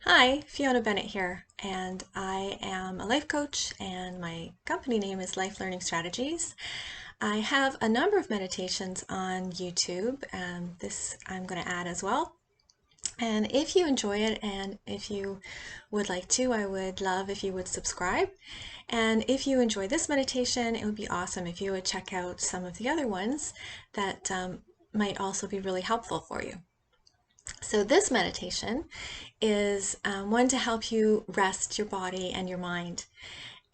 Hi, Fiona Bennett here, and I am a life coach, and my company name is Life Learning Strategies. I have a number of meditations on YouTube, and this I'm going to add as well. And if you enjoy it, and if you would like to, I would love if you would subscribe. And if you enjoy this meditation, it would be awesome if you would check out some of the other ones that might also be really helpful for you. So this meditation is one to help you rest your body and your mind.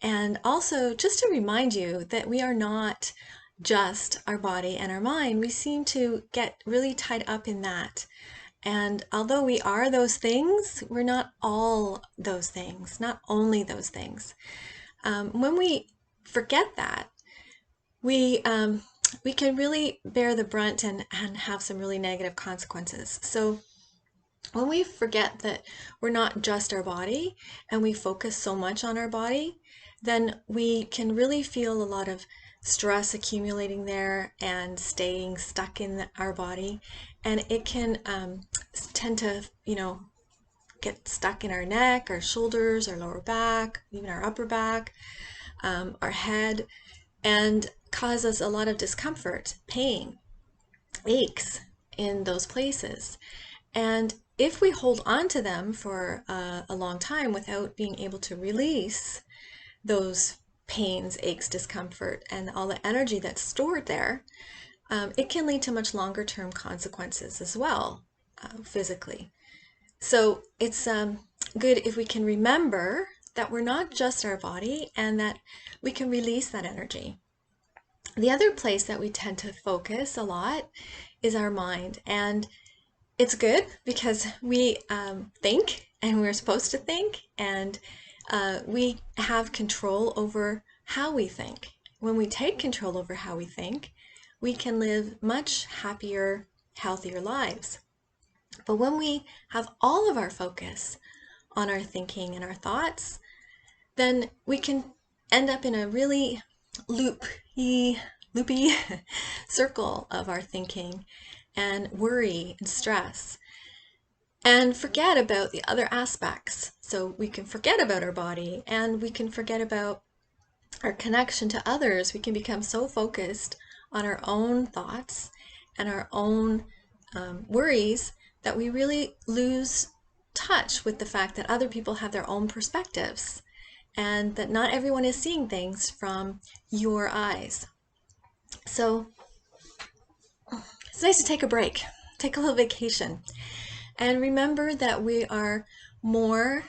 And also just to remind you that we are not just our body and our mind. We seem to get really tied up in that. And although we are those things, we're not all those things, not only those things. When we forget that, we can really bear the brunt and have some really negative consequences. So when we forget that we're not just our body and we focus so much on our body, then we can really feel a lot of stress accumulating there and staying stuck in our body. And it can tend to, get stuck in our neck, our shoulders, our lower back, even our upper back, our head, and cause us a lot of discomfort, pain, aches in those places. And if we hold on to them for a long time without being able to release those pains, aches, discomfort, and all the energy that's stored there, it can lead to much longer term consequences as well, physically. So it's good if we can remember that we're not just our body and that we can release that energy. The other place that we tend to focus a lot is our mind. And it's good because we think, and we're supposed to think, and we have control over how we think. When we take control over how we think, we can live much happier, healthier lives. But when we have all of our focus on our thinking and our thoughts, then we can end up in a really loopy circle of our thinking and worry and stress, and forget about the other aspects. So we can forget about our body, and we can forget about our connection to others. We can become so focused on our own thoughts and our own worries that we really lose touch with the fact that other people have their own perspectives and that not everyone is seeing things from your eyes. So it's nice to take a break, take a little vacation, and remember that we are more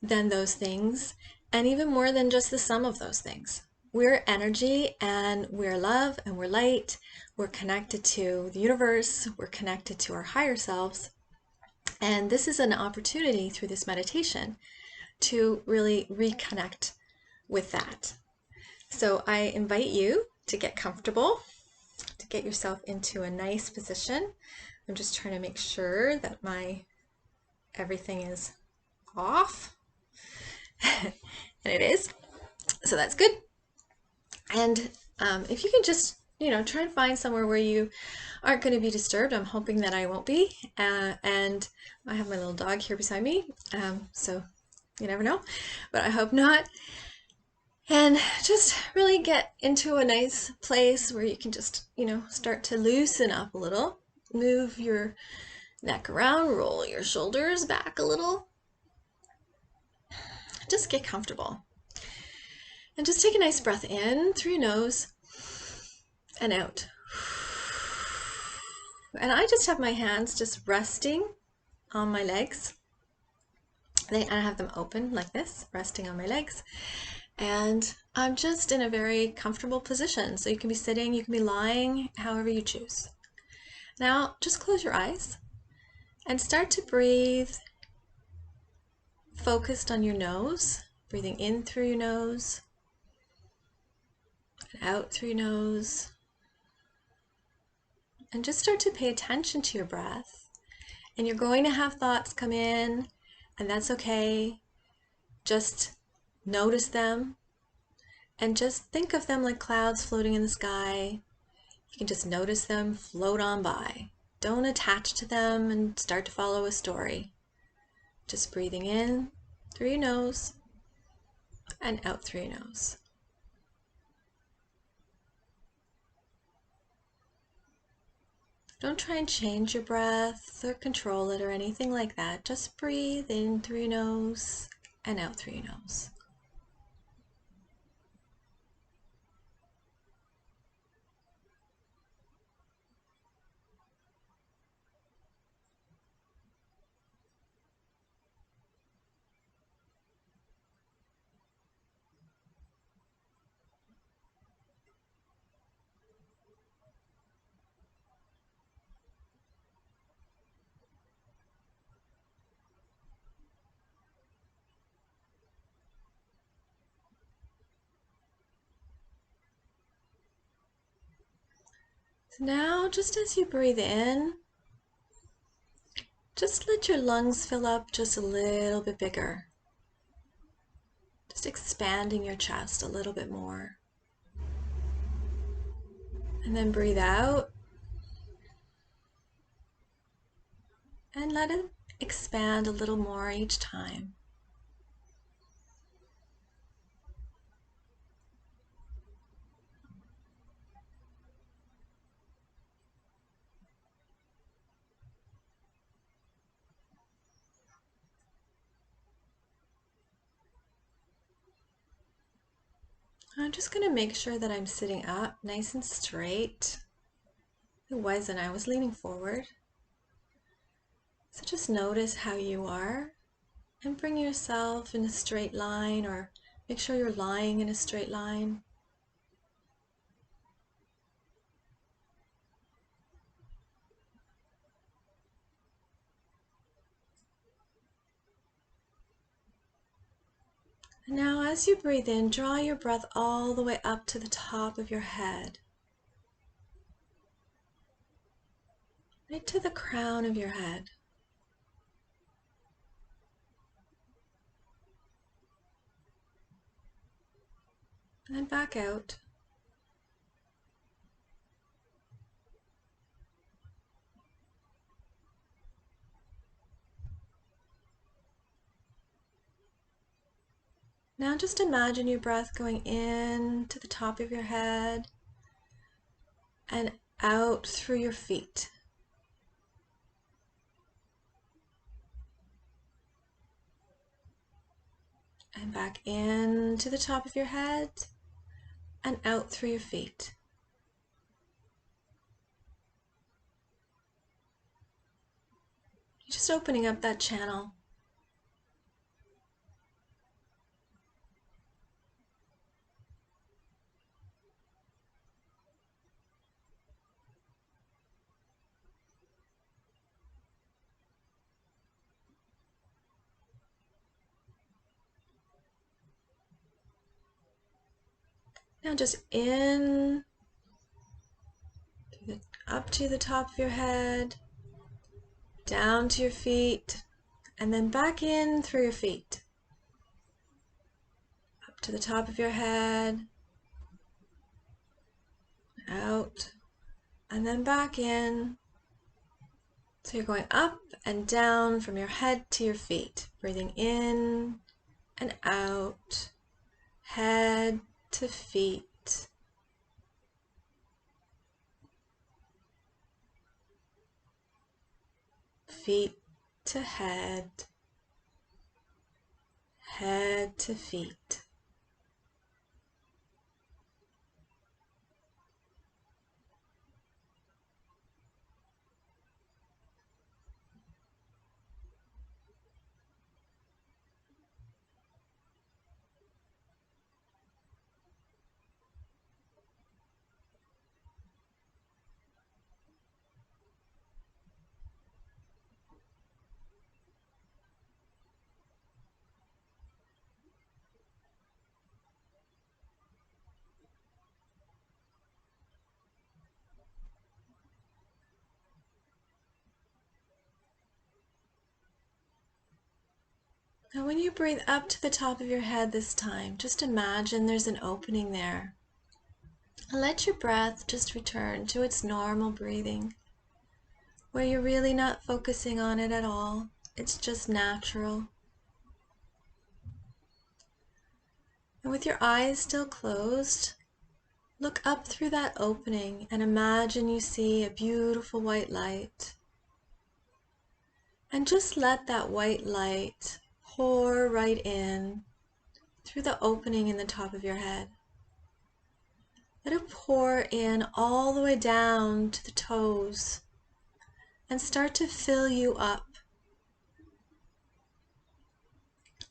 than those things, and even more than just the sum of those things. We're energy, and we're love, and we're light. We're connected to the universe. We're connected to our higher selves. And this is an opportunity through this meditation to really reconnect with that. So I invite you to get comfortable, to get yourself into a nice position. I'm just trying to make sure that everything is off. And it is. So that's good. And if you can just, try and find somewhere where you aren't going to be disturbed. I'm hoping that I won't be. And I have my little dog here beside me. So you never know, but I hope not. And just really get into a nice place where you can just, start to loosen up a little. Move your neck around, roll your shoulders back a little. Just get comfortable. And just take a nice breath in through your nose and out. And I just have my hands just resting on my legs. I have them open like this, resting on my legs. And I'm just in a very comfortable position. So you can be sitting, you can be lying, however you choose. Now, just close your eyes and start to breathe focused on your nose, breathing in through your nose and out through your nose. And just start to pay attention to your breath. And you're going to have thoughts come in, and that's okay. Just notice them and just think of them like clouds floating in the sky. You can just notice them float on by. Don't attach to them and start to follow a story. Just breathing in through your nose and out through your nose. Don't try and change your breath or control it or anything like that. Just breathe in through your nose and out through your nose. So now, just as you breathe in, just let your lungs fill up just a little bit bigger. Just expanding your chest a little bit more. And then breathe out. And let it expand a little more each time. I'm just going to make sure that I'm sitting up nice and straight. It wasn't, I was leaning forward. So just notice how you are and bring yourself in a straight line, or make sure you're lying in a straight line. And now as you breathe in, draw your breath all the way up to the top of your head. Right to the crown of your head. And then back out. Now just imagine your breath going in to the top of your head and out through your feet. And back in to the top of your head and out through your feet. You're just opening up that channel. Now just in, up to the top of your head, down to your feet, and then back in through your feet. Up to the top of your head, out, and then back in. So you're going up and down from your head to your feet, breathing in and out, head to feet. Feet to head, head to feet. Now when you breathe up to the top of your head this time, just imagine there's an opening there. And let your breath just return to its normal breathing, where you're really not focusing on it at all. It's just natural. And with your eyes still closed, look up through that opening and imagine you see a beautiful white light. And just let that white light pour right in through the opening in the top of your head. Let it pour in all the way down to the toes and start to fill you up.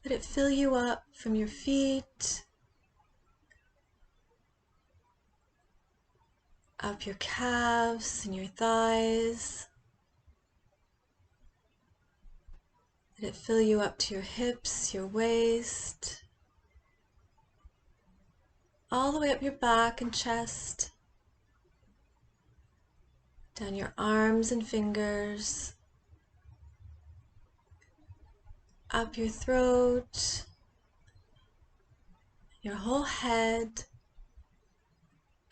Let it fill you up from your feet, up your calves and your thighs. Let it fill you up to your hips, your waist, all the way up your back and chest, down your arms and fingers, up your throat, your whole head,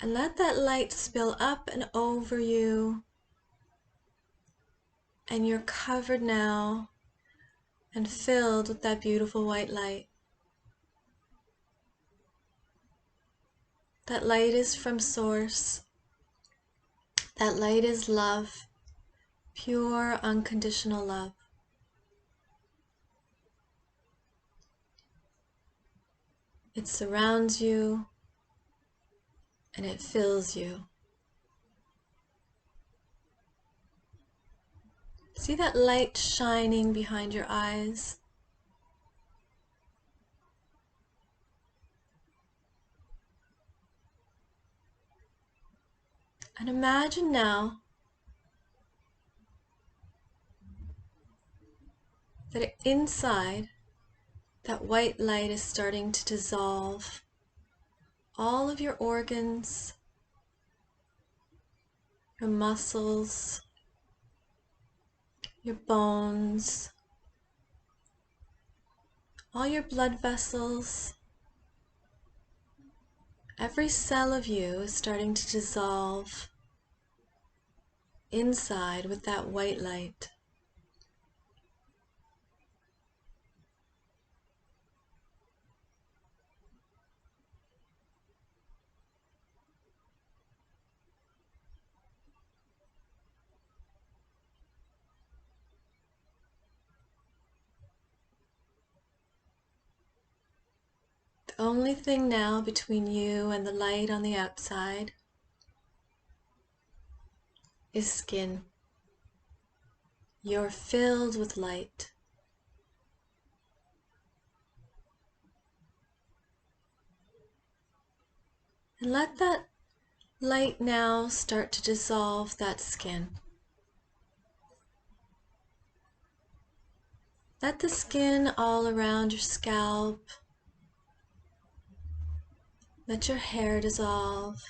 and let that light spill up and over you. And you're covered now and filled with that beautiful white light. That light is from Source. That light is love, pure, unconditional love. It surrounds you and it fills you. See that light shining behind your eyes? And imagine now that inside that white light is starting to dissolve all of your organs, your muscles, your bones, all your blood vessels. Every cell of you is starting to dissolve inside with that white light. The only thing now between you and the light on the outside is skin. You're filled with light. And let that light now start to dissolve that skin. Let the skin all around your scalp, let your hair dissolve.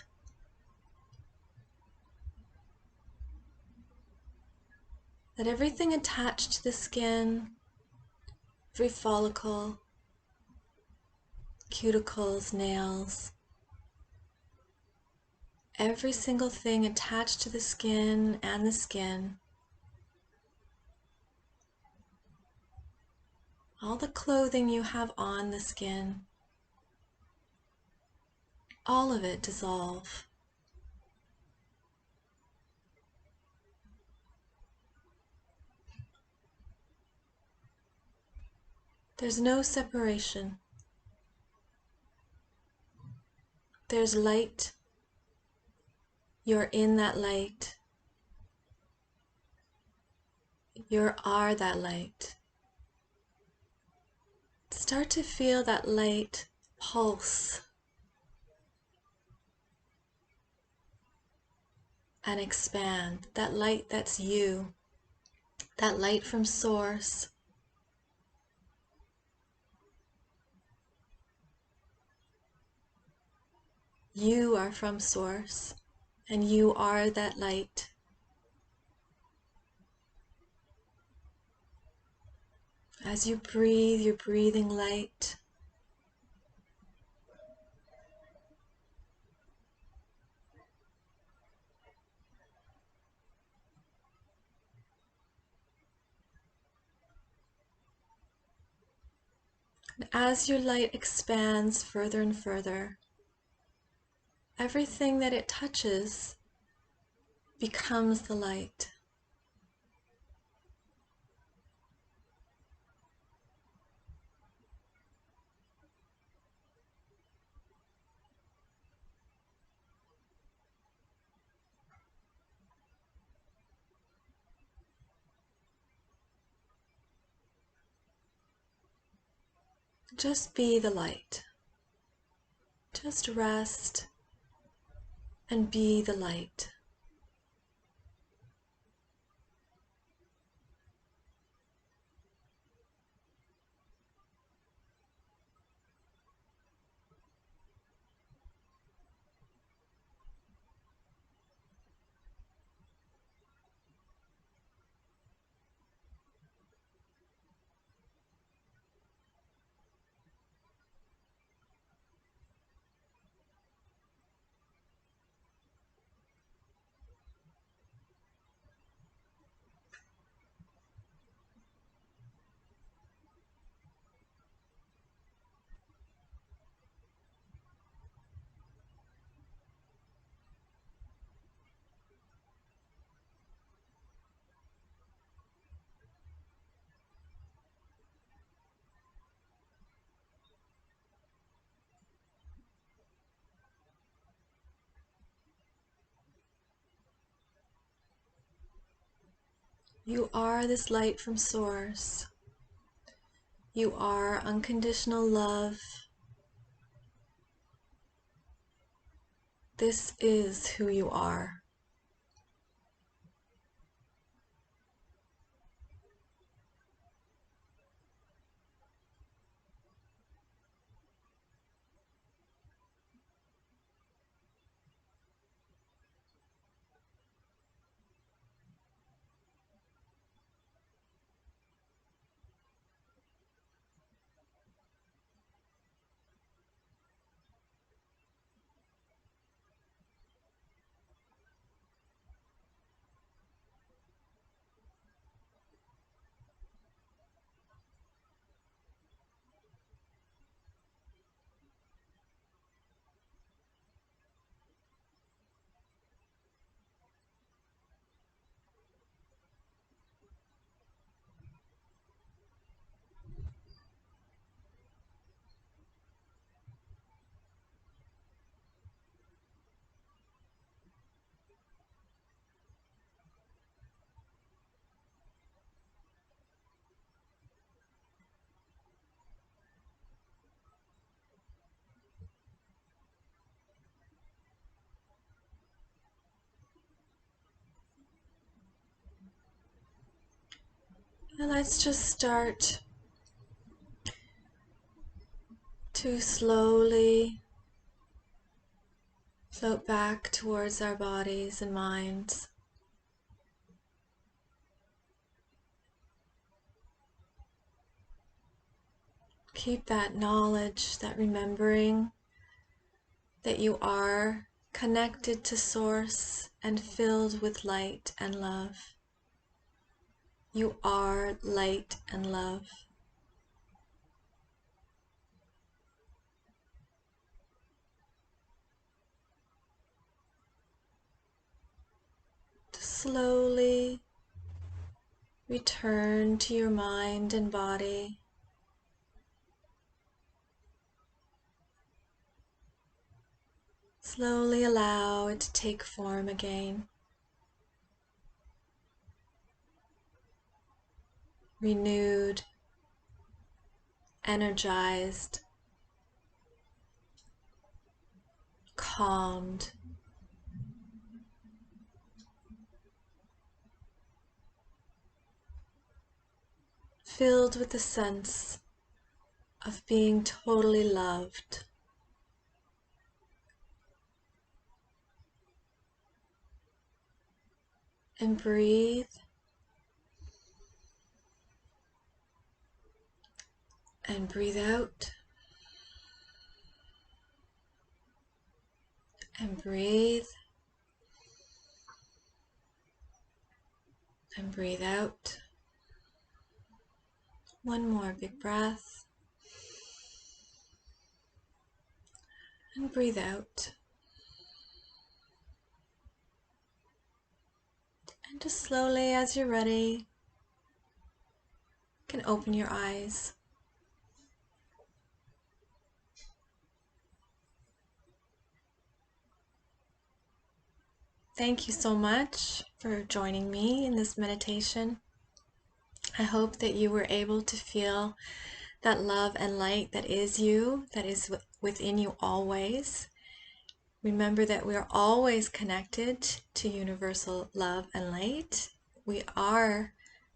Let everything attached to the skin, every follicle, cuticles, nails, every single thing attached to the skin and the skin, all the clothing you have on the skin, all of it dissolve. There's no separation. There's light. You're in that light. You are that light. Start to feel that light pulse and expand. That light that's you. That light from Source. You are from Source, and you are that light. As you breathe, you're breathing light. As your light expands further and further, everything that it touches becomes the light. Just be the light. Just rest and be the light. You are this light from Source. You are unconditional love. This is who you are. And let's just start to slowly float back towards our bodies and minds. Keep that knowledge, that remembering that you are connected to Source and filled with light and love. You are light and love. To slowly return to your mind and body. Slowly allow it to take form again. Renewed, energized, calmed, filled with the sense of being totally loved. And breathe. And breathe out. And breathe. And breathe out. One more big breath. And breathe out. And just slowly, as you're ready, you can open your eyes. Thank you so much for joining me in this meditation. I hope that you were able to feel that love and light that is you, that is within you always. Remember that we are always connected to universal love and light. We are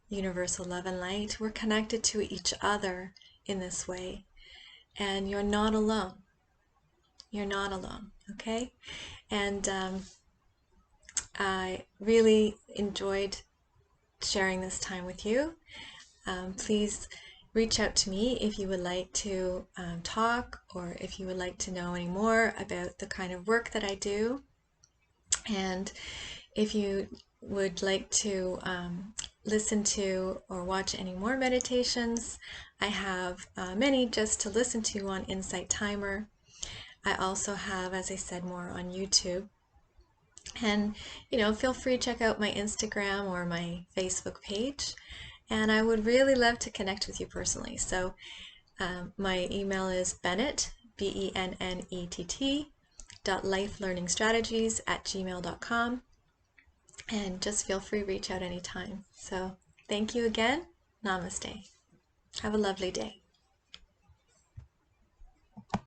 universal love and light. We're connected to each other in this way. And you're not alone. You're not alone, okay? And I really enjoyed sharing this time with you. Please reach out to me if you would like to talk, or if you would like to know any more about the kind of work that I do. And if you would like to listen to or watch any more meditations, I have many just to listen to on Insight Timer. I also have, as I said, more on YouTube. And, feel free to check out my Instagram or my Facebook page. And I would really love to connect with you personally. So my email is Bennett, BENNETT, .lifelearningstrategies@gmail.com. And just feel free to reach out anytime. So thank you again. Namaste. Have a lovely day.